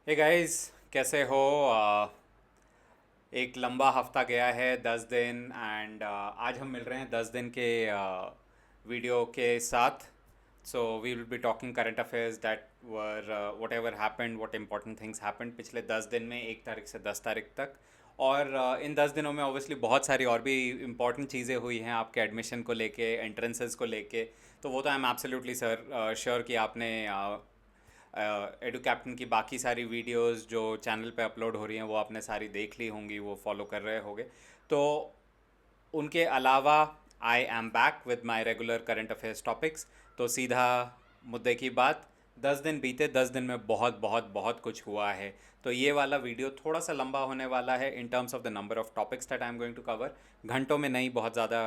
Hey guys, कैसे हो? एक लंबा हफ्ता गया है, 10 दिन। एंड आज हम मिल रहे हैं 10 दिन के वीडियो के साथ। So we will be talking current affairs that were whatever happened, what important things happened पिछले 10 दिन में, 1 तारीख से 10 तारीख तक। और इन 10 दिनों में ऑब्वियसली बहुत सारी और भी इम्पॉर्टेंट चीज़ें हुई हैं आपके एडमिशन को लेके, एंट्रेंसेस को लेके। तो वो तो आई एम एब्सोल्युटली सर श्योर कि आपने एडू कैप्टन की बाकी सारी वीडियोस जो चैनल पे अपलोड हो रही हैं वो आपने सारी देख ली होंगी, वो फॉलो कर रहे होंगे। तो उनके अलावा I am back with my regular current affairs topics. तो सीधा मुद्दे की बात। 10 दिन बीते, 10 दिन में बहुत बहुत बहुत कुछ हुआ है। तो ये वाला वीडियो थोड़ा सा लंबा होने वाला है in terms of the number of topics that I am going to cover. घंटों में नहीं, बहुत ज़्यादा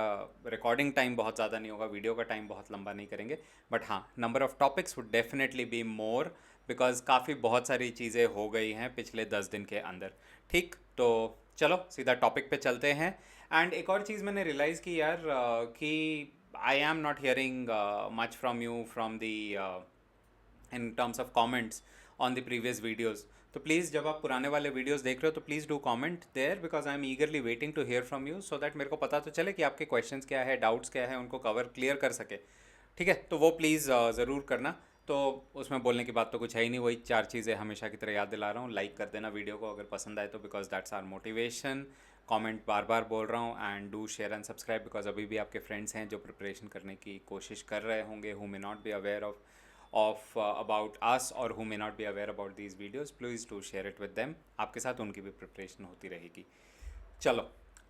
रिकॉर्डिंग टाइम बहुत ज़्यादा नहीं होगा, वीडियो का टाइम बहुत लंबा नहीं करेंगे। बट हाँ, number of topics would definitely be more, because काफ़ी बहुत सारी चीज़ें हो गई हैं पिछले 10 दिन के अंदर। ठीक, तो चलो सीधा टॉपिक पे चलते हैं। एंड एक और चीज़ मैंने रियलाइज़ की यार, कि I am not hearing much from you from the in terms of comments on the previous videos. तो प्लीज़, जब आप पुराने वाले वीडियोज़ देख रहे हो तो please do comment there, because I am eagerly waiting to hear from you, so that मेरे को पता तो चले कि आपके क्वेश्चंस क्या है, डाउट्स क्या है, उनको कवर क्लियर कर सके। ठीक है, तो वो प्लीज़ ज़रूर करना। तो उसमें बोलने की बात तो कुछ है ही नहीं, वही 4 चीज़ें हमेशा की तरह याद दिला रहा हूँ। लाइक कर देना वीडियो को अगर पसंद आए तो, because that's our motivation. Comment बार बार बोल रहा हूँ, and do share and subscribe, because अभी भी आपके फ्रेंड्स हैं जो प्रिपरेशन करने की कोशिश कर रहे होंगे, who may not be aware of about us, और who may not be aware about these videos. Please do share it with them, आपके साथ उनकी भी प्रिपरेशन होती रहेगी। चलो,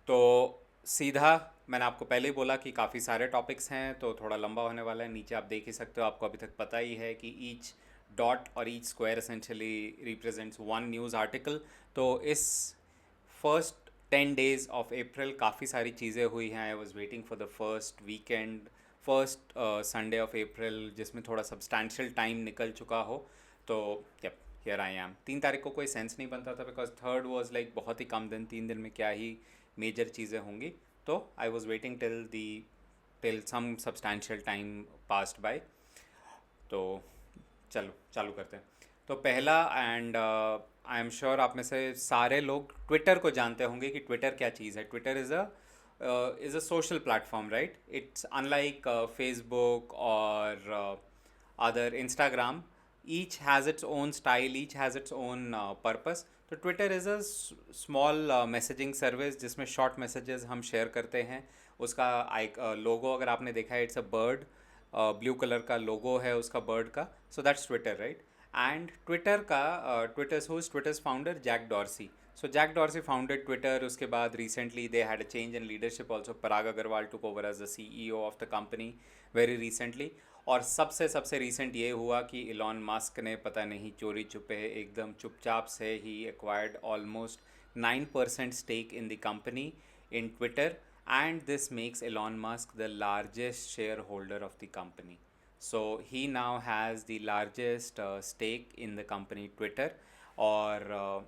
तो सीधा, मैंने आपको पहले ही बोला कि काफ़ी सारे टॉपिक्स हैं तो थोड़ा लंबा होने वाला है। नीचे आप देख ही सकते हो, आपको अभी तक पता ही है कि ईच डॉट और each square essentially represents one news article. तो इस फर्स्ट 10 डेज ऑफ अप्रैल काफ़ी सारी चीज़ें हुई हैं। आई was waiting for the first weekend, first Sunday of April, जिसमें थोड़ा सब्सटैंशियल टाइम निकल चुका हो। तो यप, हियर आई एम। 3 तारीख को कोई सेंस नहीं बनता था, बिकॉज थर्ड वॉज लाइक बहुत ही कम दिन, 3 दिन में क्या ही मेजर चीज़ें होंगी। तो I was waiting till some substantial time passed by. तो चलो चालू करते हैं। तो पहला, एंड आई एम श्योर आप में से सारे लोग ट्विटर को जानते होंगे कि ट्विटर क्या चीज़ है। Twitter is a social platform, right? It's unlike Facebook और other Instagram. Each has its own style, each has its own purpose. तो Twitter is a small messaging service जिसमें शॉर्ट मैसेजेस हम शेयर करते हैं। उसका लोगो अगर आपने देखा है, it's a bird, blue colour का लोगो है उसका, बर्ड का। So that's Twitter, right? And Twitter का Twitter's founder Jack Dorsey. So Jack Dorsey founded Twitter. उसके बाद recently they had a change in leadership also. Parag Agrawal took over as the CEO of the company very recently. और सबसे सबसे recent ये हुआ कि Elon Musk ने पता नहीं चोरी छुपे एकदम चुपचाप से ही acquired almost 9% stake in the company, in Twitter, and this makes Elon Musk the largest shareholder of the company. So he now has the largest stake in the company Twitter, or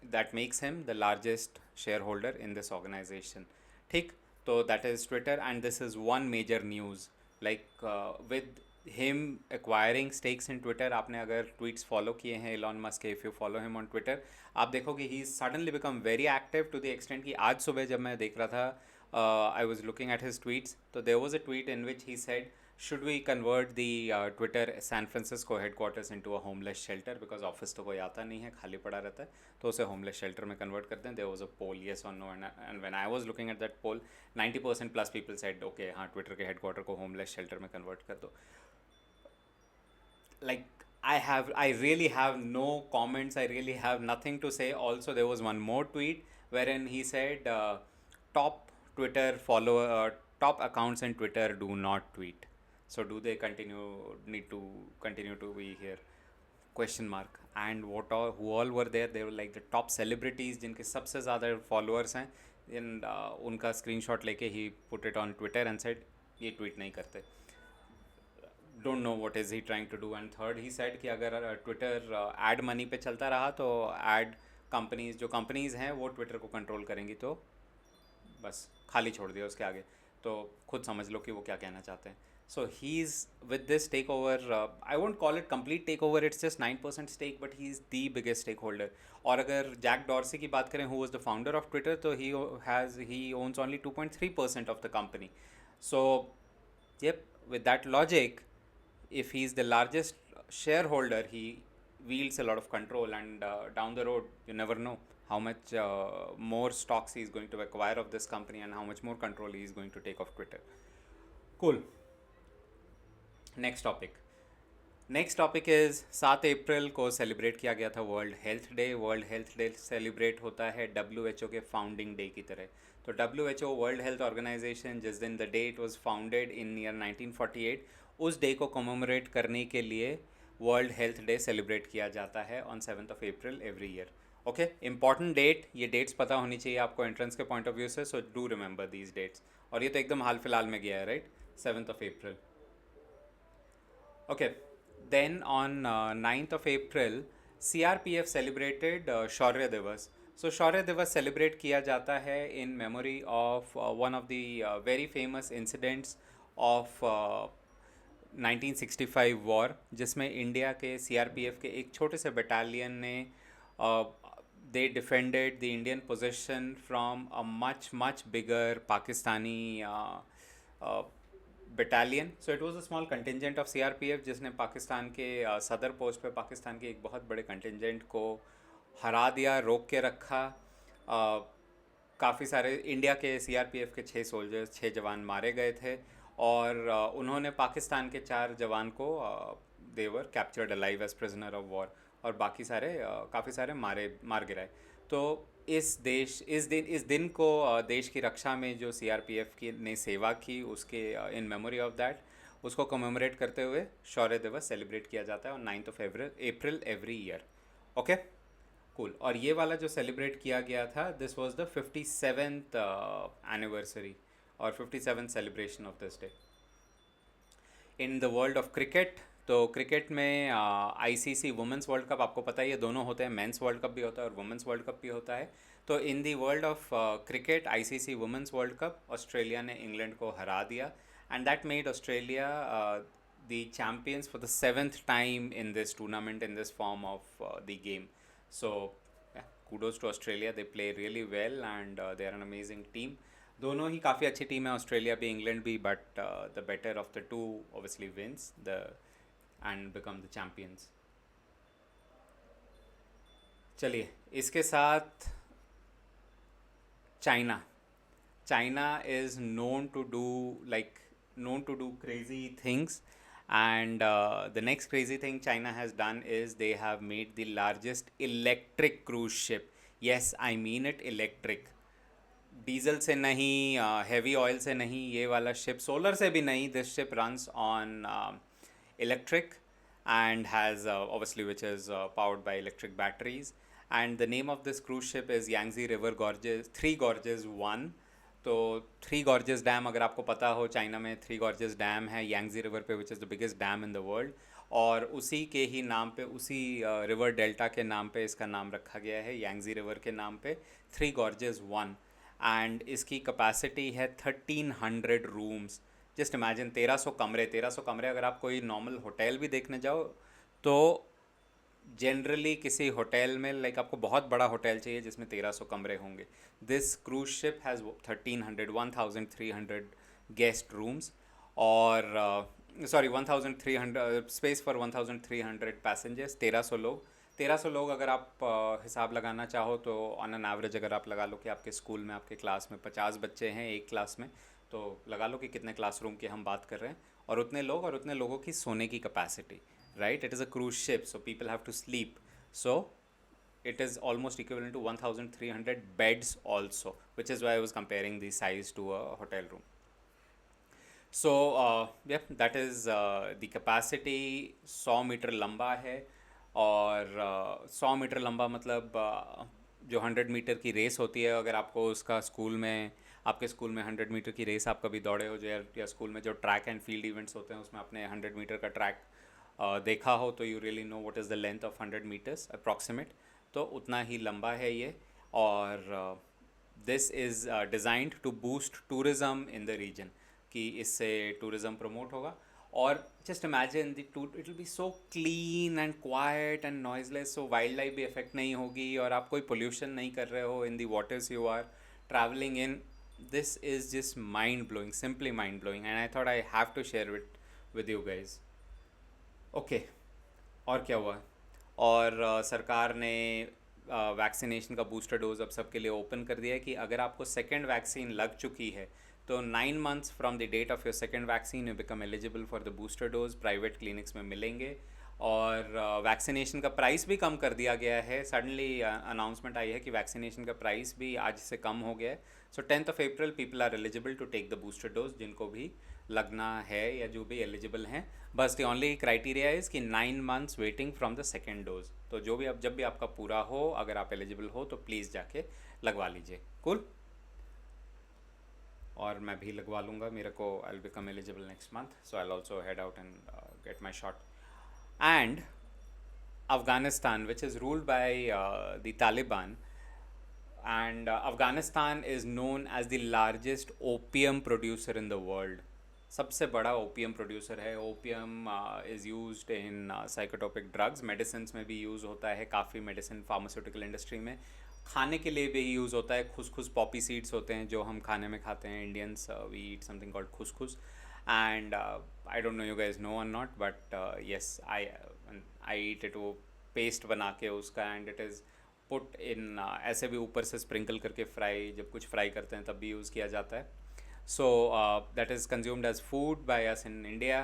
that makes him the largest shareholder in this organization. ठीक, तो that is Twitter, and this is one major news, like with him acquiring stakes in Twitter. आपने अगर tweets follow किए हैं Elon Musk के, if you follow him on Twitter, आप देखोगे he suddenly become very active to the extent कि आज सुबह जब मैं देख रहा था, I was looking at his tweets, तो there was a tweet in which he said, should we convert the Twitter San Francisco headquarters into a homeless shelter, because office तो कोई आता नहीं है, खाली पड़ा रहता है, तो उसे होमलेस शेल्टर में कन्वर्ट करते हैं। There was a poll, yes और no, and when I was looking at that poll, 90% plus people said okay, हाँ, ट्विटर के हेडक्वार्टर को होमलेस शेल्टर में कन्वर्ट कर दो। Like, I really have no comments, I really have nothing to say. Also, there was one more tweet wherein he said, top Twitter follower, top accounts in Twitter do not tweet. So do they need to continue to be here? Question mark. And what all, who all were there? They were like the top celebrities जिनके सबसे ज़्यादा followers हैं, इन उनका screenshot लेके ही put it on Twitter and said ये tweet नहीं करते। Don't know what is he trying to do. And third, he said कि अगर ट्विटर एड मनी पे चलता रहा तो एड कंपनीज, जो कंपनीज़ हैं वो ट्विटर को कंट्रोल करेंगी, तो बस खाली छोड़ दिया उसके आगे। तो खुद समझ लो कि वो क्या कहना चाहते हैं। So he's with this takeover. I won't call it complete takeover. It's just 9% stake, but he's the biggest stakeholder. और अगर जैक डॉर्सी की बात करें, who was the founder of Twitter, तो he owns only 2.3% of the company. So yep, with that logic, if he's the largest shareholder, he wields a lot of control, and down the road, you never know how much more stocks he's going to acquire of this company and how much more control he's going to take of Twitter. Cool. Next topic next topic is 7 अप्रैल को celebrate किया गया था world health day. World health day celebrate होता है WHO के founding day की तरह. तो WHO वर्ल्ड हेल्थ ऑर्गेनाइजेशन, जिस दिन the day it was founded in year 1948, उस डे को कमेमोरेट करने के लिए वर्ल्ड हेल्थ डे सेलिब्रेट किया जाता है on 7 April every year. Okay, important date. ये डेट्स पता होनी चाहिए आपको एंट्रेंस के पॉइंट ऑफ व्यू से, so do remember these dates. और ये तो एकदम हाल फिलहाल में गया है, right? 7 April. Okay, then on 9th of April, CRPF celebrated Shaurya Divas. So Shaurya Divas celebrate किया जाता है in memory of one of the very famous incidents of 1965 war, जिसमें इंडिया के CRPF के एक छोटे से बटालियन ने they defended the Indian position from a much bigger Pakistani battalion. So it was a small contingent of CRPF जिसने पाकिस्तान के सदर पोस्ट पे पाकिस्तान के एक बहुत बड़े कंटिजेंट को हरा दिया, रोक के रखा. काफ़ी सारे इंडिया के CRPF के 6 जवान मारे गए थे, और उन्होंने पाकिस्तान के 4 जवान को they captured alive as prisoner of war, और बाकी सारे काफ़ी सारे मार गिराए. तो इस दिन को देश की रक्षा में जो CRPF की ने सेवा की, उसके इन मेमोरी ऑफ दैट, उसको कमेमोरेट करते हुए शौर्य दिवस सेलिब्रेट किया जाता है on 9th of April every year. Okay, cool. और ये वाला जो सेलिब्रेट किया गया था, this was the 57th anniversary और 57th celebration of this day. In the world of cricket, तो क्रिकेट में ICC वुमेंस वर्ल्ड कप, आपको पता ही है, दोनों होते हैं. मेंस वर्ल्ड कप भी होता है और वुमेंस वर्ल्ड कप भी होता है. तो in the world of cricket ICC women's world cup, Australia ने इंग्लैंड को हरा दिया, and that made Australia the champions for the 7th time in this tournament, in this form of the game. So kudos to Australia, they play really well and they are an amazing team. दोनों ही काफ़ी अच्छी team है, Australia भी England भी, but the better of the two obviously wins the end become the champions. चलिए, इसके साथ China. China is known to do crazy things, and the next crazy thing China has done is they have made the largest electric cruise ship. Yes, I mean it, electric. Diesel से नहीं, heavy oil से नहीं, ये वाला ship, solar से भी नहीं. This ship runs on electric and has obviously which is powered by electric batteries, and the name of this cruise ship is Yangtze River Gorges, Three Gorges 1. तो three gorges dam, अगर आपको पता हो, China में three gorges dam है Yangtze river पे, which is the biggest dam in the world, और उसी के ही नाम पे, उसी रिवर डेल्टा के नाम पे इसका नाम रखा गया है, यांगजी रिवर के नाम पे, थ्री गॉर्जेस 1. एंड इसकी कैपेसिटी है 1300 रूम्स. जस्ट इमेजिन, 1300 कमरे. अगर आप कोई नॉर्मल होटल भी देखने जाओ, तो जनरली किसी होटल में, लाइक आपको बहुत बड़ा होटल चाहिए जिसमें 1300 कमरे होंगे. This cruise ship has 1300 guest rooms, और सॉरी 1300 स्पेस फॉर 1300 पैसेंजर्स. 1300 लोग अगर आप हिसाब लगाना चाहो तो ऑन एन एवरेज अगर आप लगा लो कि आपके स्कूल में, आपके क्लास में 50 बच्चे हैं एक क्लास में, तो लगा लो कि कितने क्लासरूम की हम बात कर रहे हैं, और उतने लोग और उतने लोगों की सोने की capacity, right? It is a cruise ship, so people have to sleep. So it is almost equivalent to 1300 beds also, which is why I was comparing the size to a hotel room. So yeah, that is the capacity. 100 metre लंबा है, और 100 metre लंबा मतलब जो 100 metre की race होती है, अगर आपको उसका स्कूल में, आपके स्कूल में 100 मीटर की रेस आप कभी दौड़े हो, जो या स्कूल में जो ट्रैक एंड फील्ड इवेंट्स होते हैं उसमें आपने 100 मीटर का ट्रैक देखा हो, तो you really know what is the length of 100 metres approximate. तो उतना ही लंबा है ये, और this is designed to boost tourism in the region. कि इससे टूरिज़्म प्रमोट होगा. और just imagine the to it will be so clean and quiet and noiseless, so wild life भी इफेक्ट नहीं होगी और आप कोई पोल्यूशन नहीं कर रहे हो in the waters you are travelling in. This is just mind blowing, simply mind blowing, and I thought I have to share it with you guys. Okay, और क्या हुआ? और सरकार ने वैक्सीनेशन का बूस्टर डोज अब सबके लिए ओपन कर दिया है कि अगर आपको सेकेंड वैक्सीन लग चुकी है तो 9 months from the date of your second vaccine you become eligible for the booster dose. Private clinics में मिलेंगे. और वैक्सीनेशन का प्राइस भी कम कर दिया गया है. सडनली अनाउंसमेंट आई है कि वैक्सीनेशन का प्राइस भी आज से कम हो गया है. सो 10th of April people are eligible to take the booster dose, जिनको भी लगना है या जो भी एलिजिबल हैं. बस द ओनली क्राइटेरिया इज़ कि 9 months waiting from the second dose. तो जो भी अब जब भी आपका पूरा हो, अगर आप एलिजिबल हो तो प्लीज़ जाके लगवा लीजिए. कूल. और मैं भी लगवा लूँगा. मेरे को I will become eligible next month, so I will also head out and get my shot. And Afghanistan, which is ruled by the Taliban, and Afghanistan is known as the largest opium producer in the world. सबसे बड़ा opium producer है. Opium is used in psychotropic drugs, medicine में भी use होता है काफ़ी. Medicine pharmaceutical industry में खाने के लिए भी यूज़ होता है. खुसखुस पॉपी सीड्स होते हैं जो हम खाने में खाते हैं. Indians we eat something called khuskhus. And I don't know you guys know और not, but yes I eat it. वो पेस्ट बना के उसका, and it is put in, ऐसे भी ऊपर से स्प्रिंकल करके फ्राई, जब कुछ फ्राई करते हैं तब भी यूज़ किया जाता है. So that is consumed as food by us in India.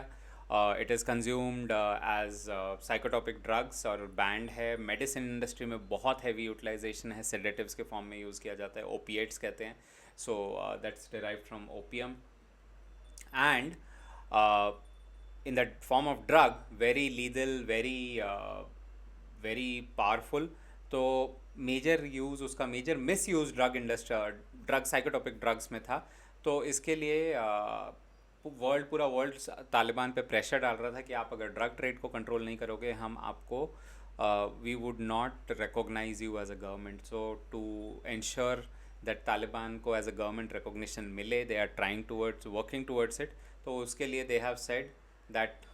It is consumed as psychotropic drugs और banned है. मेडिसिन इंडस्ट्री में बहुत हैवी यूटिलाइजेशन है. सेडेटिव्स के फॉर्म में यूज़ किया जाता है. ओपिएट्स कहते हैं. So that's derived from opium. And in the form of drug, very lethal, very powerful. तो मेजर यूज़ उसका, major misuse drug industry, drug psychotropic drugs में था. तो इसके लिए पूरा वर्ल्ड तालिबान पे प्रेशर डाल रहा था कि आप अगर ड्रग ट्रेड को कंट्रोल नहीं करोगे, हम आपको we would not recognise you as a government. So to ensure that Taliban को एज अ गवर्नमेंट रिकॉग्निशन मिले, they are trying towards, working towards it. तो उसके लिए they have said that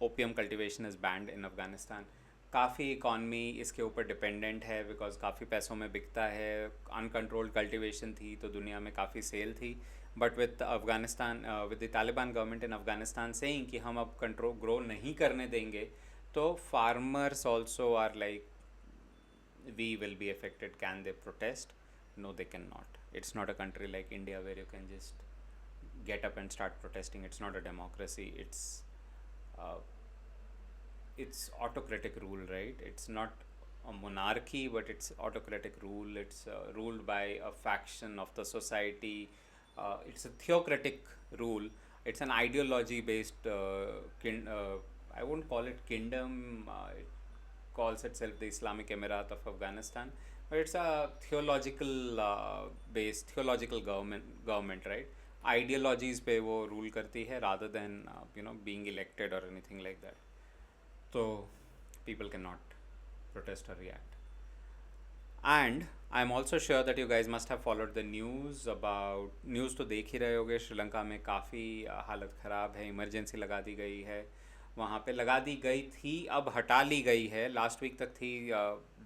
opium cultivation is banned in Afghanistan. काफ़ी economy इसके ऊपर dependent है, because काफ़ी पैसों में बिकता है. अनकंट्रोल्ड कल्टिवेशन थी तो दुनिया में काफ़ी सेल थी. But with Afghanistan, with the Taliban government in Afghanistan saying कि हम अब कंट्रोल ग्रो नहीं करने देंगे, तो farmers also are like we will be affected. Can they protest? No, they cannot. It's not a country like India where you can just get up and start protesting. It's not a democracy. Uh, it's autocratic rule, right? It's not a monarchy, but it's autocratic rule. It's ruled by a faction of the society. It's a theocratic rule. It's an ideology based I won't call it kingdom. It calls itself the Islamic Emirat of Afghanistan, but it's a theological based theological government, right? Ideologies पे वो rule करती है rather than being elected or anything like that. So people cannot protest or react. And I'm also sure that you guys must have followed the news about, news तो देख ही रहे होगे, श्रीलंका में काफ़ी हालत ख़राब है. इमरजेंसी लगा दी गई है. वहाँ पे लगा दी गई थी, अब हटा ली गई है. लास्ट वीक तक थी.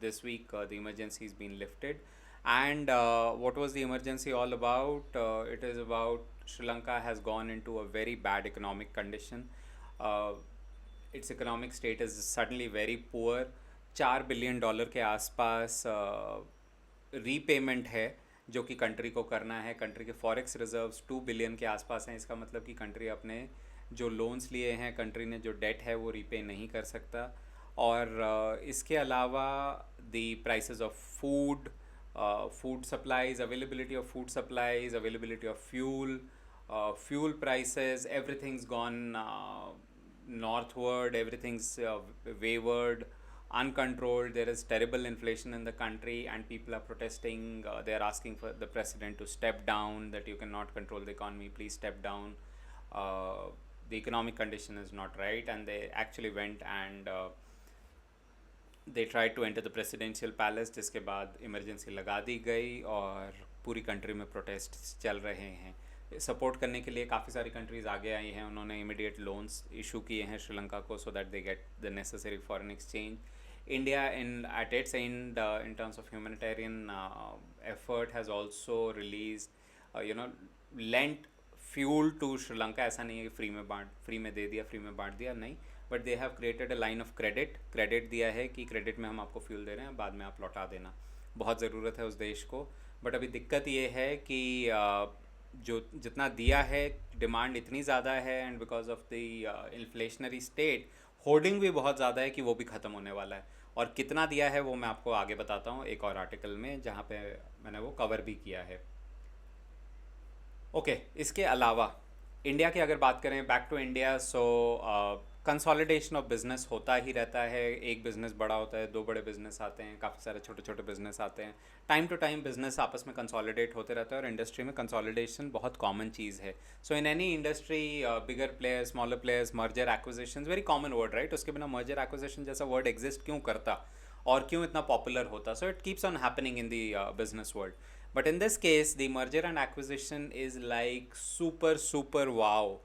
This week the emergency is been lifted. And what was the emergency all about? It is about Sri Lanka has gone into a very bad economic condition. Its economic state is suddenly very poor. $4 billion के आसपास repayment है जो कि country को करना है. Country के forex reserves 2 billion के आसपास हैं. इसका मतलब कि कंट्री अपने जो लोन्स लिए हैं, कंट्री ने जो डेट है वो रीपे नहीं कर सकता. और इसके अलावा the prices of food, food supplies, availability of food supplies, availability of fuel prices, everything's gone northward, everything's wayward, uncontrolled. There is terrible inflation in the country and people are protesting. They are asking for the president to step down, that you cannot control the economy, please step down. The economic condition is not right, and they actually went and they tried to enter the presidential palace. जिसके बाद emergency लगा दी गई और पूरी country में protest चल रहे हैं. सपोर्ट करने के लिए काफ़ी सारी कंट्रीज़ आगे आई हैं, उन्होंने इमिडिएट लोन्स इशू किए हैं श्रीलंका को so that they get the necessary foreign exchange. India, in at its end, in terms of humanitarian effort, has also released, you know, lent fuel to Sri Lanka. ऐसा नहीं है कि free में दे दिया, free में बांट दिया, नहीं. But they have created a line of credit दिया है कि क्रेडिट में हम आपको फ्यूल दे रहे हैं, बाद में आप लौटा देना. बहुत ज़रूरत है उस देश को. बट अभी दिक्कत ये है कि जो जितना दिया है, डिमांड इतनी ज़्यादा है, and because of the inflationary state, hoarding भी बहुत ज़्यादा है कि वो भी ख़त्म होने वाला है. और कितना दिया है वो मैं आपको आगे बताता हूँ एक और आर्टिकल में, जहाँ पे मैंने वो कवर भी किया है. ओके, इसके अलावा इंडिया की अगर बात करें, back to India, so consolidation of business होता ही रहता है. एक बिज़नेस बड़ा होता है, दो बड़े बिजनेस आते हैं, काफ़ी सारे छोटे छोटे बिजनेस आते हैं. टाइम टू टाइम बिजनेस आपस में कंसोलिडेट होते रहता है, और इंडस्ट्री में कंसोलिडेशन बहुत कॉमन चीज़ है. So in any industry, bigger players, smaller players, merger acquisition, very common word, right. उसके बिना मर्जर एक्विजिशन जैसा वर्ड एग्जिस्ट क्यों करता और क्यों इतना पॉपुलर होता. So it keeps on happening in the business world. But in this case, the merger and acquisition is like super wow.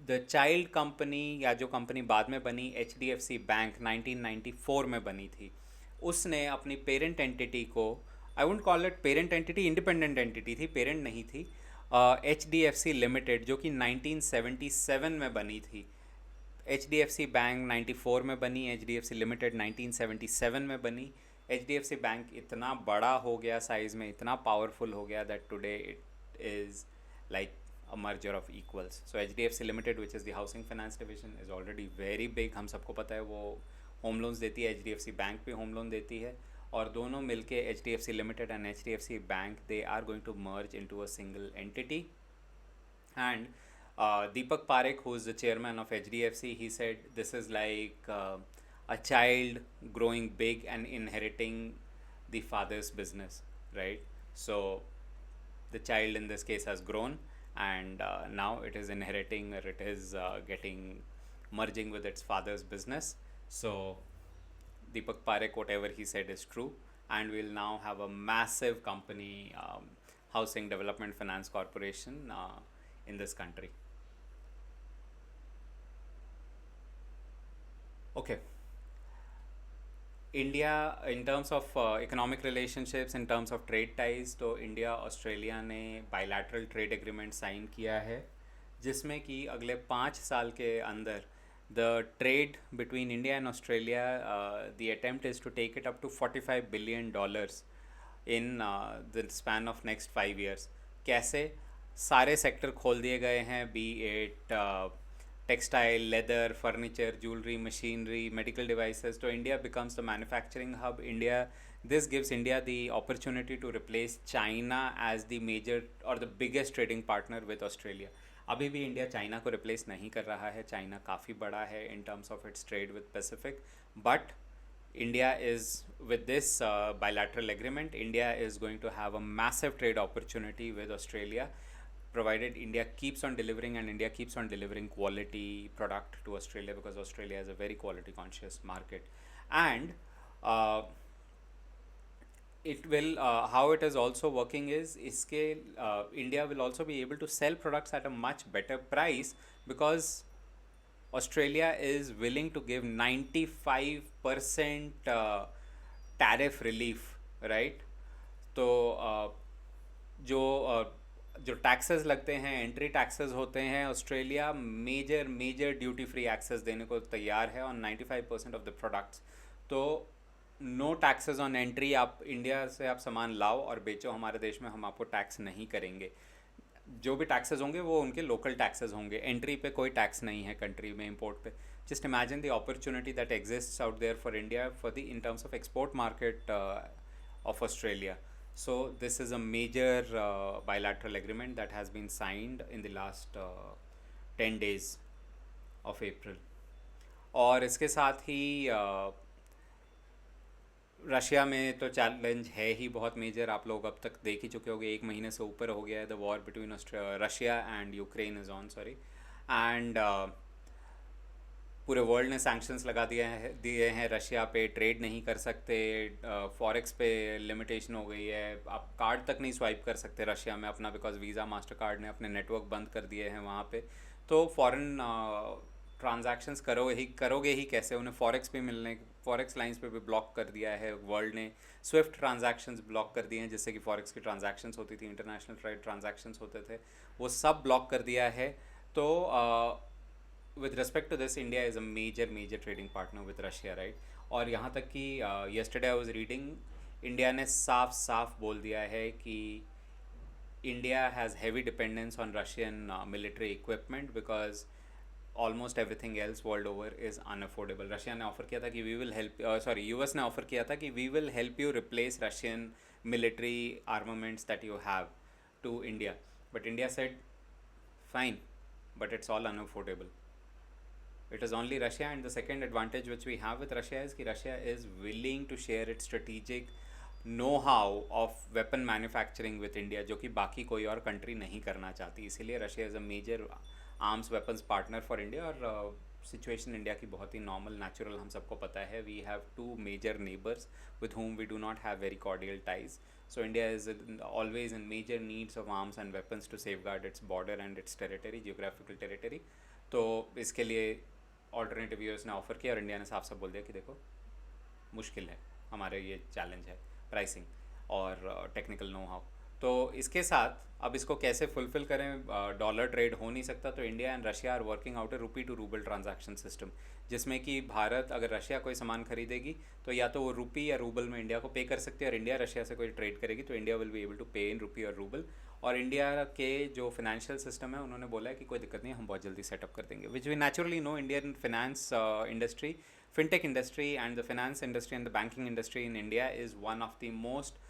The child company, या जो कंपनी बाद में बनी, H D F C bank, 1994 में बनी थी. उसने अपनी पेरेंट एंटिटी को, I wouldn't call it parent entity, independent entity थी, पेरेंट नहीं थी, H D F C limited, जो कि 1977 में बनी थी. H D F C bank 94 में बनी, H D F C limited 1977 में बनी. H D F C bank इतना बड़ा हो गया साइज़ में, इतना पावरफुल हो गया, that today it is like a merger of equals. So HDFC Limited, which is the housing finance division, is already very big. हम सबको पता है वो होम लोन्स देती है, HDFC बैंक भी होम लोन देती है, और दोनों मिलके HDFC Limited and HDFC Bank, they are going to merge into a single entity. And Deepak Parekh, who is the chairman of HDFC, he said this is like a child growing big and inheriting the father's business, right? So the child in this case has grown, and now it is inheriting, or it is getting merging with its father's business. So Deepak Parekh, whatever he said is true, and we'll now have a massive company, Housing Development Finance Corporation, in this country. Okay. India, in terms of economic relationships, in terms of trade ties, तो India Australia ने bilateral trade agreement sign किया है, जिसमें कि अगले 5 साल के अंदर the trade between India and Australia, the attempt is to take it up to $45 billion in the span of next 5 years. कैसे? सारे सेक्टर खोल दिए गए हैं, be it textile, leather, furniture, jewelry, machinery, medical devices. So India becomes the manufacturing hub. This gives India the opportunity to replace China as the major or the biggest trading partner with Australia. अभी भी India China को replace नहीं कर रहा है. China काफ़ी बड़ा है in terms of its trade with Pacific, but India is, with this bilateral agreement, India is going to have a massive trade opportunity with Australia, provided India keeps on delivering, and India keeps on delivering quality product to Australia, because Australia is a very quality conscious market. And it will, how it is also working is, iske India will also be able to sell products at a much better price, because Australia is willing to give 95% tariff relief, right? तो जो taxes लगते हैं, entry taxes होते हैं, Australia major duty free access देने को तैयार है ऑन 95% ऑफ द प्रोडक्ट्स. तो नो टैक्सेस ऑन एंट्री. आप इंडिया से आप सामान लाओ और बेचो हमारे देश में, हम आपको टैक्स नहीं करेंगे. जो भी टैक्सेस होंगे वो उनके लोकल टैक्सेस होंगे. एंट्री पे कोई टैक्स नहीं है कंट्री में, इंपोर्ट पे. Just imagine the opportunity that exists out there for India, for the in terms of export market of Australia. So this is a major bilateral agreement that has been signed in the last 10 days of April. और इसके साथ ही Russia में तो challenge है ही बहुत major. आप लोग अब तक देख ही चुके होंगे, 1 महीने से ऊपर हो गया है. The war between Russia and Ukraine is on, sorry. And पूरे वर्ल्ड ने सैंक्शंस लगा दिए हैं रशिया पे, ट्रेड नहीं कर सकते, फॉरेक्स पे लिमिटेशन हो गई है, आप कार्ड तक नहीं स्वाइप कर सकते रशिया में अपना, बिकॉज वीज़ा मास्टर कार्ड ने अपने नेटवर्क बंद कर दिए हैं वहाँ पे। तो फॉरेन ट्रांजैक्शंस करोगे ही कैसे, उन्हें फॉरेक्स लाइंस पे भी ब्लॉक कर दिया है वर्ल्ड ने। स्विफ्ट ट्रांजैक्शंस ब्लॉक कर दिए हैं, जिससे कि फॉरेक्स की ट्रांजैक्शंस होती थी, इंटरनेशनल ट्रेड ट्रांजैक्शंस होते थे, वो सब ब्लॉक कर दिया है। तो with respect to this, India is a major trading partner with Russia, right? और यहाँ तक कि yesterday I was reading, India ने साफ साफ बोल दिया है कि India has heavy dependence on Russian military equipment because almost everything else world over is unaffordable. Russia ने ऑफर किया था कि we will help, sorry US ने ऑफर किया था कि we will help you replace Russian military armaments that you have to India, but India said fine, but it's all unaffordable. It is only Russia, and the second advantage which we have with Russia is that Russia is willing to share its strategic know-how of weapon manufacturing with India, जो कि बाकी कोई और country नहीं करना चाहती। इसीलिए Russia is a major arms weapons partner for India. और सिचुएशन इंडिया की बहुत ही नॉर्मल नेचुरल हम सबको पता है। We have two major neighbours with whom we do not have very cordial ties. So India is always in major needs of arms and weapons to safeguard its border and its territory, geographical territory. तो इसके लिए alternative US ने offer किया और India ने साफ साफ बोल दिया कि देखो मुश्किल है, हमारे ये चैलेंज है प्राइसिंग और टेक्निकल नो हाउ। तो इसके साथ अब इसको कैसे फुलफ़िल करें, डॉलर ट्रेड हो नहीं सकता, तो India and Russia are working out a rupee to rouble transaction system, जिसमें कि भारत अगर रशिया कोई सामान खरीदेगी तो या तो वो रुपी या रूबल में इंडिया को पे कर सकती है, और इंडिया रशिया से कोई ट्रेड करेगी तो India will be able to pay in रुपी और रूबल। और इंडिया के जो फाइनेंशियल सिस्टम है उन्होंने बोला है कि कोई दिक्कत नहीं, हम बहुत जल्दी सेटअप कर देंगे, which we naturally know. Indian finance industry, fintech industry and the finance industry and the banking industry in India is one of the most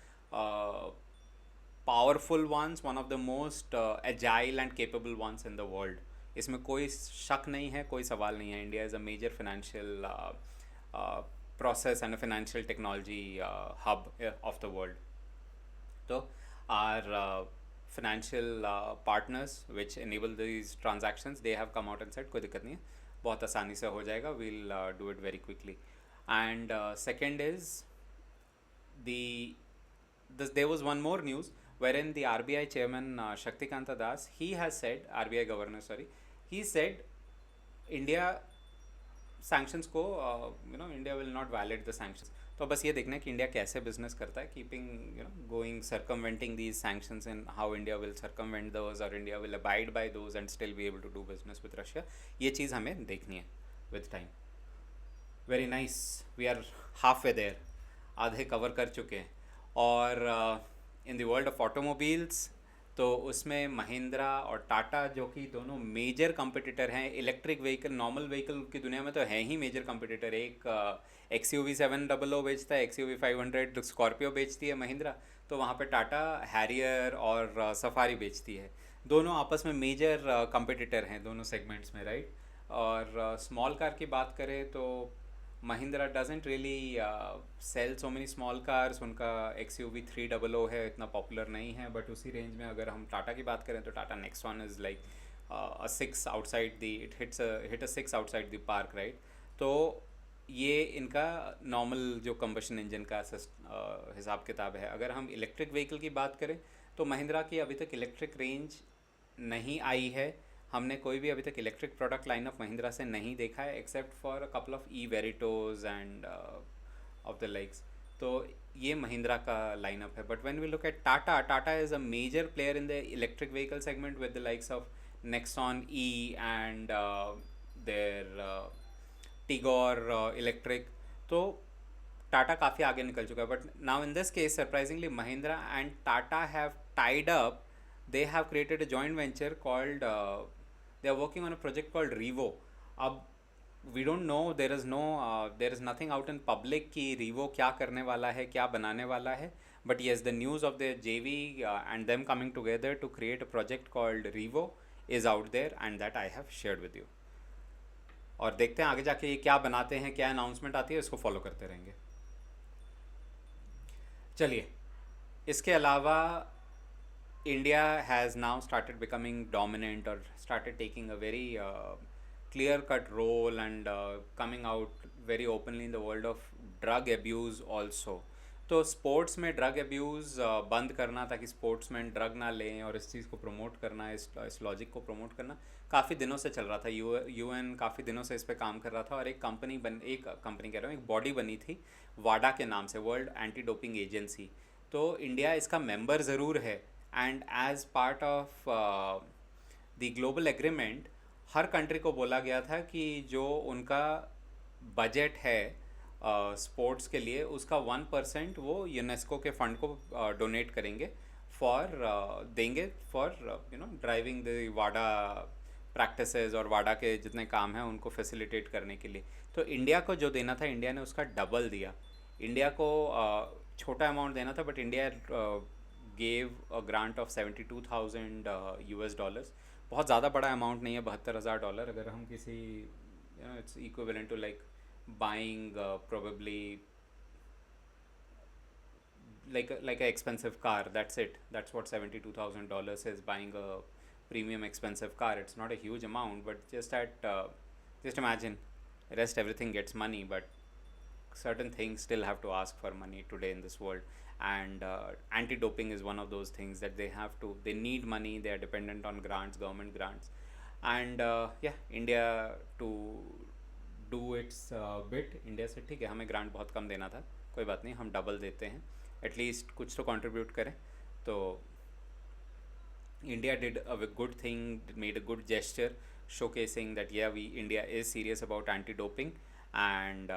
powerful ones, one of the most agile and capable ones in the world. इसमें कोई शक नहीं है, कोई सवाल नहीं है। India is a major financial process and a financial technology hub of the world. So our financial partners which enable these transactions, they have come out and said कोई दिक्कत नहीं है, बहुत आसानी से हो जाएगा, we'll do it very quickly. And second is there was one more news wherein the RBI chairman Shaktikanta Das, he has said, RBI governor sorry, he said India sanctions को India will not violate the sanctions. तो बस ये देखना है कि India कैसे business करता है, keeping going circumventing these sanctions, and how India will circumvent those और India will abide by those and still be able to do business with Russia. ये चीज़ हमें देखनी है with time. Very nice, we are half way there, आधे cover कर चुके हैं। और in the world of automobiles, तो उसमें महिंद्रा और टाटा जो कि दोनों मेजर कंपटीटर हैं इलेक्ट्रिक व्हीकल, नॉर्मल व्हीकल की दुनिया में तो है ही मेजर कंपटीटर। एक XUV 700 बेचता है, XUV 500 स्कॉर्पियो बेचती है महिंद्रा, तो वहाँ पे टाटा हैरियर और सफारी बेचती है। दोनों आपस में मेजर कंपटीटर हैं दोनों सेगमेंट्स में, राइट। और स्मॉल कार की बात करें तो Mahindra doesn't really sell so many small cars, उनका XUV 300 है, इतना पॉपुलर नहीं है। बट उसी रेंज में अगर हम टाटा की बात करें तो Tata Nexon is like a 6 outside the, it hit a 6 outside the park, right। तो ये इनका नॉर्मल जो कंबशन इंजन का हिसाब किताब है। अगर हम इलेक्ट्रिक व्हीकल की बात करें तो महिंद्रा की अभी तक इलेक्ट्रिक रेंज नहीं आई है, हमने कोई भी अभी तक इलेक्ट्रिक प्रोडक्ट लाइनअप महिंद्रा से नहीं देखा है, except for a couple of Veritos and of the likes. तो ये महिंद्रा का लाइनअप है। But when we look at Tata, Tata is a major player in the electric vehicle segment with the likes of Nexon E and their Tigor electric। तो टाटा काफ़ी आगे निकल चुका है। But now in this case surprisingly Mahindra and Tata have tied up, they have created a joint venture called they are working on a project called Revo. अब we don't know, there is nothing out in public कि Revo क्या करने वाला है, क्या बनाने वाला है। but yes, the news of their JV and them coming together to create a project called Revo is out there and that I have shared with you। और देखते हैं आगे जाके ये क्या बनाते हैं, क्या अनाउंसमेंट आती है, इसको फॉलो करते रहेंगे। चलिए, इसके अलावा India has now started becoming dominant or started taking a very clear cut role and coming out very openly in the world of drug abuse also. तो स्पोर्ट्स में ड्रग अब्यूज़ बंद करना ताकि स्पोर्ट्स में ड्रग ना लें और इस चीज़ को प्रमोट करना, इस लॉजिक को प्रमोट करना काफ़ी दिनों से चल रहा था। यूएन काफ़ी दिनों से इस पे काम कर रहा था और एक कंपनी कह रहा हूँ, एक बॉडी बनी थी वाडा के नाम से, वर्ल्ड एंटी डोपिंग एजेंसी। तो इंडिया इसका मेंबर ज़रूर है and as part of the global agreement हर कंट्री को बोला गया था कि जो उनका बजट है स्पोर्ट्स के लिए उसका 1% वो यूनेस्को के फंड को डोनेट करेंगे फॉर देंगे for driving the Wada practices और वाडा के जितने काम हैं उनको फैसिलिटेट करने के लिए। तो इंडिया को जो देना था इंडिया ने उसका डबल दिया। इंडिया को छोटा अमाउंट देना था but India gave a grant of 72,000 US dollars. बहुत ज़्यादा बड़ा अमाउंट नहीं है, $72,000। अगर हम किसी it's equivalent to like buying probably like a expensive car. That's it. That's what $72,000 is, buying a premium expensive car. It's not a huge amount, but just imagine, rest everything gets money, but certain things still have to ask for money today in this world. And anti-doping is one of those things that they need money. They are dependent on grants, government grants, and India to do it's bit. India से ठीक है हमें grant बहुत कम देना था, कोई बात नहीं, हम डबल देते हैं, एटलीस्ट कुछ तो कंट्रीब्यूट करें। तो India did a good thing, made a good gesture showcasing that India is serious about anti-doping, and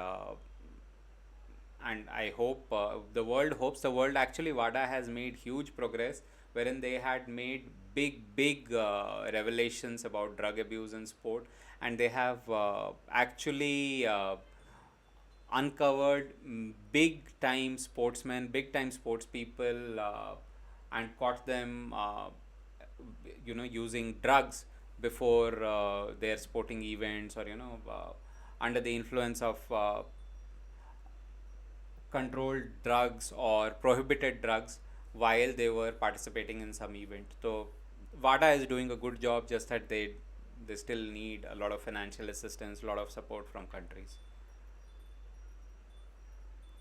I hope the world actually, WADA has made huge progress wherein they had made big revelations about drug abuse in sport, and they have actually uncovered big time sportsmen, big time sports people, and caught them using drugs before their sporting events, or under the influence of controlled drugs or prohibited drugs while they were participating in some event. So WADA is doing a good job, just that they still need a lot of financial assistance, a lot of support from countries.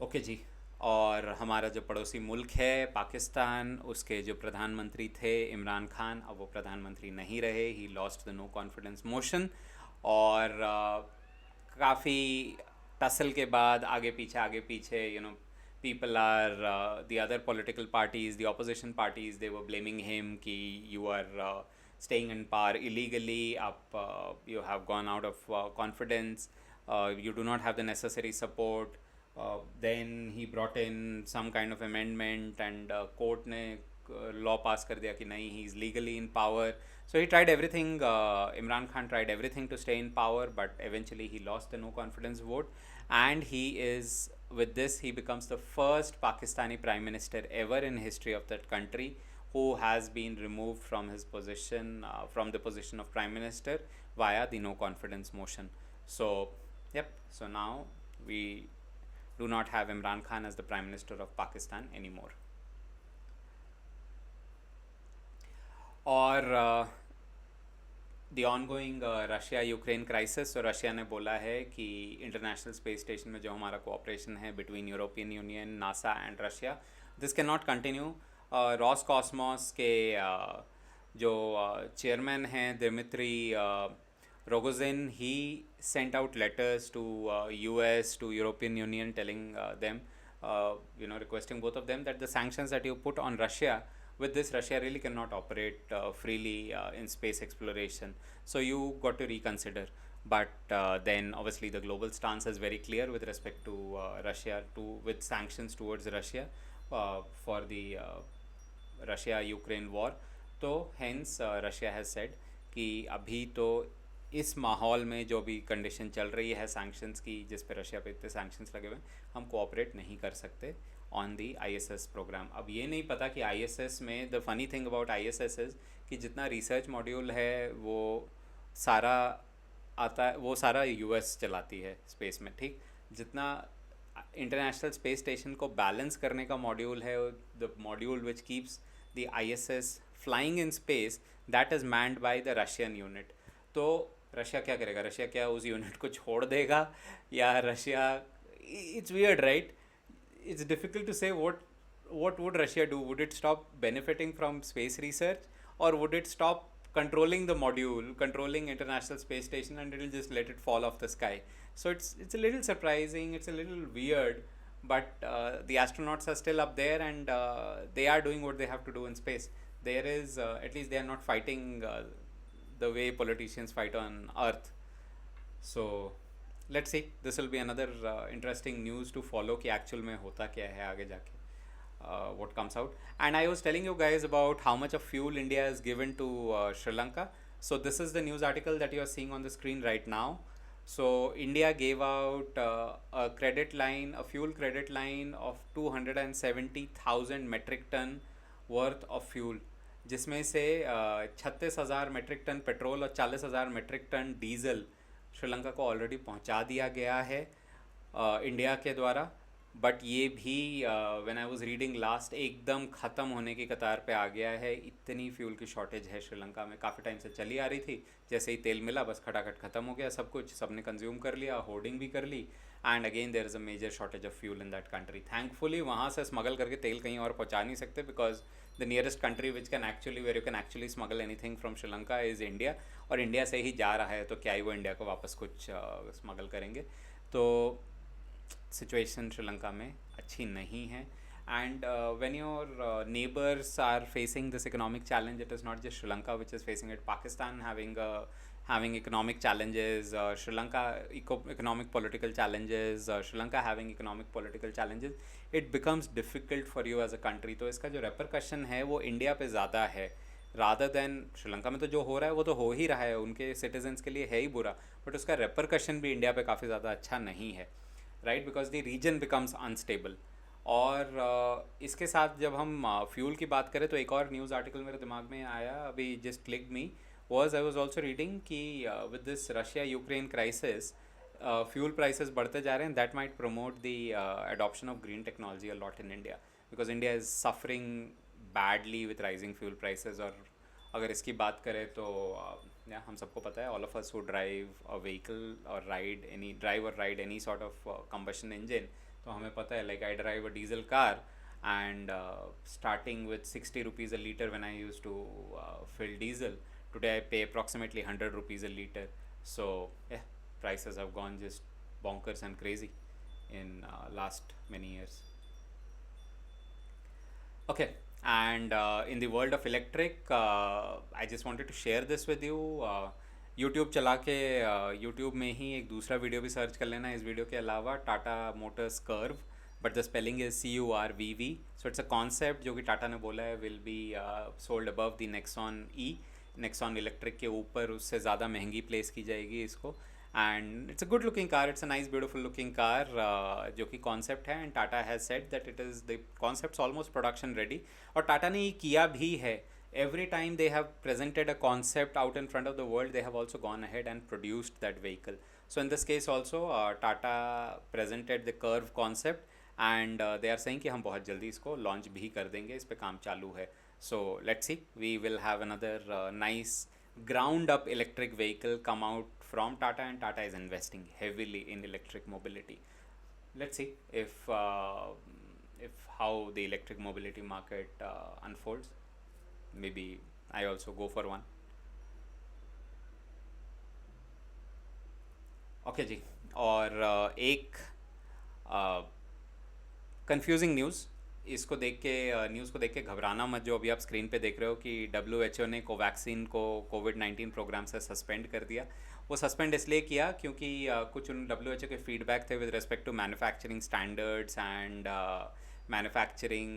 Okay जी। और हमारा जो पड़ोसी मुल्क है पाकिस्तान, उसके जो प्रधानमंत्री थे इमरान खान, अब वो प्रधानमंत्री नहीं रहे, he lost the no confidence motion, और काफ़ी टसल के बाद आगे पीछे people are the other political parties, the opposition parties, they were blaming him कि you are staying in power illegally, you have gone out of confidence, you do not have the necessary support. Then he brought in some kind of amendment, and court ने law pass कर दिया कि नहीं, he is legally in power. So he tried everything, Imran Khan tried everything to stay in power, but eventually he lost the no confidence vote, and with this he becomes the first Pakistani prime minister ever in history of that country who has been removed from his position, from the position of prime minister via the no confidence motion. So so now we do not have Imran Khan as the prime minister of Pakistan anymore. और the ongoing Russia Ukraine crisis, तो Russia ने बोला है कि international space station में जो हमारा cooperation है between European union, NASA and Russia, this can not continue. Roscosmos के जो चेयरमैन हैं Dmitry Rogozin, he sent out letters to US, to European Union, telling them, requesting both of them that the sanctions that you put on Russia, with this Russia really cannot operate freely in space exploration. So you got to reconsider. But then obviously the global stance is very clear with respect to Russia, with sanctions towards Russia for the Russia-Ukraine war. तो hence Russia has said कि अभी तो इस माहौल में जो भी condition चल रही है सैंक्शंस की, जिस पे रशिया पे इतने सैंक्शंस लगे हुए, हम कोऑपरेट नहीं कर सकते ऑन दी ISS प्रोग्राम। अब ये नहीं पता कि ISS में, the funny thing about ISS is कि जितना रिसर्च मॉड्यूल है वो सारा आता है, वो सारा US चलाती है स्पेस में, ठीक। जितना इंटरनेशनल स्पेस स्टेशन को बैलेंस करने का मॉड्यूल है, the module which keeps the ISS flying in space, that is manned by the Russian unit. तो रशिया क्या करेगा? रशिया क्या उस यूनिट को छोड़ देगा? या Russia, it's weird right? it's difficult to say what would Russia do. Would it stop benefiting from space research, or would it stop controlling the module, controlling International Space Station, and it'll just let it fall off the sky? So it's a little surprising. It's a little weird, but the astronauts are still up there, and they are doing what they have to do in space. There is at least they are not fighting the way politicians fight on Earth. So let's see, this will be another interesting news to follow कि actual में होता क्या है आगे जाके, what comes out. And I was telling you guys about how much of fuel India has given to Sri Lanka. So this is the news article that you are seeing on the screen right now. So India gave out a credit line, a fuel credit line of 270,000 metric ton worth of fuel, जिसमें से 36,000 metric ton petrol और 40,000 metric ton diesel Sri Lanka को already पहुंचा दिया गया है India के द्वारा. बट ये भी when I was reading last एकदम ख़त्म होने की कतार पे आ गया है. इतनी फ्यूल की शॉर्टेज है श्रीलंका में, काफ़ी टाइम से चली आ रही थी. जैसे ही तेल मिला बस खटाखट ख़त्म हो गया सब कुछ, सबने कंज्यूम कर लिया, होर्डिंग भी कर ली. And again there is a major shortage of fuel in that country. Thankfully वहाँ से स्मगल करके तेल कहीं और पहुँचा नहीं सकते, because the nearest country which can actually where you can actually smuggle anything from Sri Lanka is India. और इंडिया से ही जा रहा है तो क्या ही वो इंडिया को वापस कुछ स्मगल करेंगे. तो सिचुएशन श्रीलंका में अच्छी नहीं है. And when your neighbors are facing this economic challenge, it is not just Sri Lanka which is facing it. Pakistan having economic challenges, Sri Lanka economic political challenges, Sri Lanka having economic political challenges. It becomes difficult for you as a country. तो इसका जो repercussion है वो India पे ज़्यादा है rather than Sri Lanka में. तो जो हो रहा है वो तो हो ही रहा है, उनके सिटीजन्स के लिए है ही बुरा, बट उसका repercussion भी इंडिया पे काफ़ी ज़्यादा अच्छा नहीं है, right? Because the reason becomes unstable. और इसके साथ जब हम फ्यूल की बात करें तो एक और न्यूज़ आर्टिकल मेरे दिमाग में आया अभी, just click me, was I was also reading कि with this Russia Ukraine crisis fuel prices बढ़ते जा रहे हैं. That might promote the adoption of green technology a lot in India, because India is suffering badly with rising fuel prices. और अगर इसकी बात करें तो या हम सबको पता है, all of us who drive a vehicle और ride any sort of combustion engine, तो हमें पता है, like I drive a diesel car and starting with 60 rupees a liter when I used to fill diesel. Today I pay approximately 100 rupees a liter. So yeah, prices have gone just bonkers and crazy in last many years. Okay, and in the world of electric, I just wanted to share this with you. YouTube चला के YouTube में ही एक दूसरा video भी search कर लेना इस video के अलावा, Tata Motors curve, but the spelling is CURVV. So it's a concept जो कि टाटा ने बोला है will be sold above the Nexon E. Nexon electric के ऊपर उससे ज़्यादा महंगी प्लेस की जाएगी इसको. And it's a good looking car, it's a nice beautiful looking car, जो कि कॉन्सेप्ट है. And Tata has said that it is the concept almost production ready. और टाटा ने ये किया भी है. Every time they have presented a concept out in front of the world, they have also gone ahead and produced that vehicle. So in this case also Tata presented the curve concept and they are saying कि हम बहुत जल्दी इसको launch भी कर देंगे, इस पे काम चालू है. So let's see, we will have another nice ground up electric vehicle come out from Tata, and Tata is investing heavily in electric mobility. Let's see if how the electric mobility market unfolds. Maybe I also go for one. Okay जी. और एक confusing news, इसको देख के news को देख के घबराना मत, जो अभी आप स्क्रीन पे देख रहे हो कि WHO ने कोवैक्सीन को कोविड-19 प्रोग्राम से सस्पेंड कर दिया. वो सस्पेंड इसलिए किया क्योंकि कुछ उन WHO के फीडबैक थे with respect to manufacturing standards and manufacturing.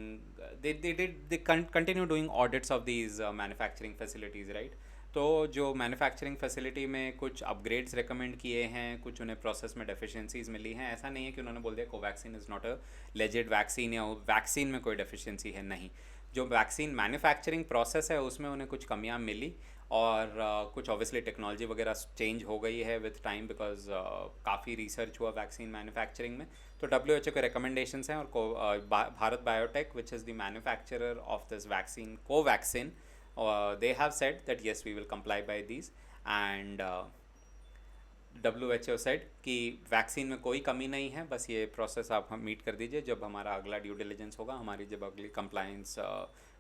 They continue doing audits of these manufacturing facilities, right? तो जो मैन्युफैक्चरिंग फैसिलिटी में कुछ अपग्रेड्स रिकमेंड किए हैं, कुछ उन्हें प्रोसेस में डेफिशिएंसीज मिली हैं. ऐसा नहीं है कि उन्होंने बोल दिया Covaxin is not a लेजिड vaccine या वैक्सीन में कोई डेफिशिएंसी है. नहीं, जो वैक्सीन मैन्युफैक्चरिंग प्रोसेस है उसमें उन्हें कुछ कमियां मिली और कुछ ऑब्वियसली टेक्नोलॉजी वगैरह चेंज हो गई है विथ टाइम, बिकॉज काफ़ी रिसर्च हुआ वैक्सीन मैन्युफैक्चरिंग में. तो WHO के रिकमेंडेशंस हैं और Bharat biotech which is the manufacturer of this vaccine Covaxin, they have said that yes, we will comply by these. And WHO said कि वैक्सीन में कोई कमी नहीं है, बस ये प्रोसेस आप हम मीट कर दीजिए, जब हमारा अगला ड्यू डिलिजेंस होगा, हमारी जब अगली कंप्लायंस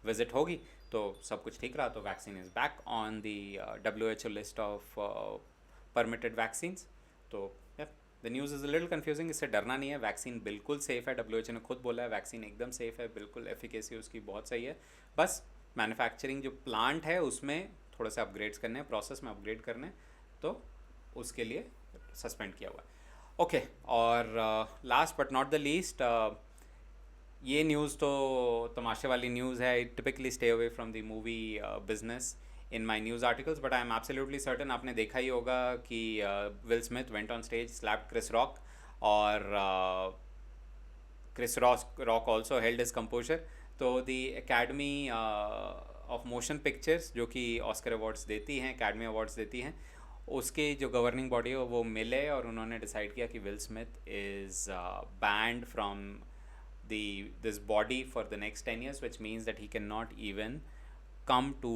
विजिट होगी तो सब कुछ ठीक रहा तो vaccine is back on the WHO list of permitted vaccines. तो the news is a little confusing, इससे डरना नहीं है, वैक्सीन बिल्कुल सेफ़ है, WHO ने खुद बोला है वैक्सीन एकदम सेफ़ है, बिल्कुल एफिकेसी उसकी बहुत सही है। बस मैन्युफैक्चरिंग जो प्लांट है उसमें थोड़ा सा अपग्रेड्स करने हैं, प्रोसेस में अपग्रेड करने हैं, तो उसके लिए सस्पेंड किया हुआ है। ओके, और last but not the least, ये न्यूज़ तो तमाशे वाली न्यूज़ है। I typically stay away from the movie business in my news articles, but I am absolutely certain आपने देखा ही होगा कि Will Smith went on stage, slapped Chris Rock, और Chris Rock also held his composure. तो the Academy of Motion Pictures, जो कि Oscar awards देती हैं, एकेडमी अवार्ड्स देती हैं, उसके जो गवर्निंग बॉडी है वो मिले और उन्होंने डिसाइड किया कि Will Smith is banned from the this body for the next 10 years, which means that he cannot even come to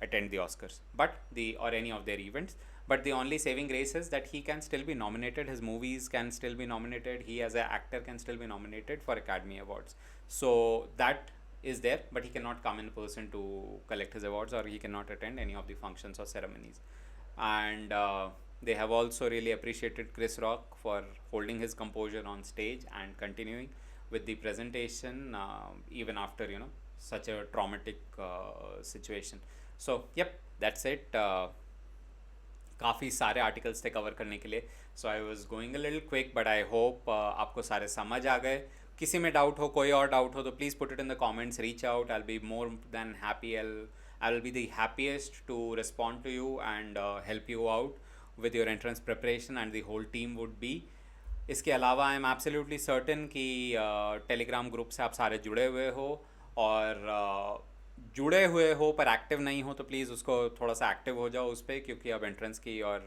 attend the Oscars, but the or any of their events. But the only saving grace is that he can still be nominated, his movies can still be nominated, he as an actor can still be nominated for Academy Awards. So that is there, but he cannot come in person to collect his awards, or he cannot attend any of the functions or ceremonies. And they have also really appreciated Chris Rock for holding his composure on stage and continuing with the presentation, even after such a traumatic situation. So yep, that's it. काफ़ी सारे articles थे cover करने के लिए, so I was going a little quick, but I hope आपको सारे समझ आ गए। किसी में डाउट हो, कोई और डाउट हो, तो please put it in the comments, reach out, I will be more than happy, I will be the happiest to respond to you and help you out with your entrance preparation, and the whole team would be. इसके अलावा I am absolutely certain कि Telegram group से आप सारे जुड़े हुए हो, और जुड़े हुए हो पर एक्टिव नहीं हो तो प्लीज़ उसको थोड़ा सा एक्टिव हो जाओ उस पर, क्योंकि अब एंट्रेंस की और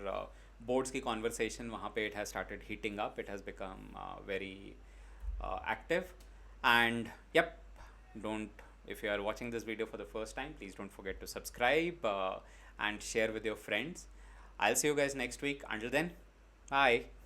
बोर्ड्स की कॉन्वर्सेशन वहाँ पे it has started heating up, it has become very active. And yup, don't, if you are watching this video for the first time, please don't forget to subscribe and share with your friends. I'll see you guys next week. Until then, bye.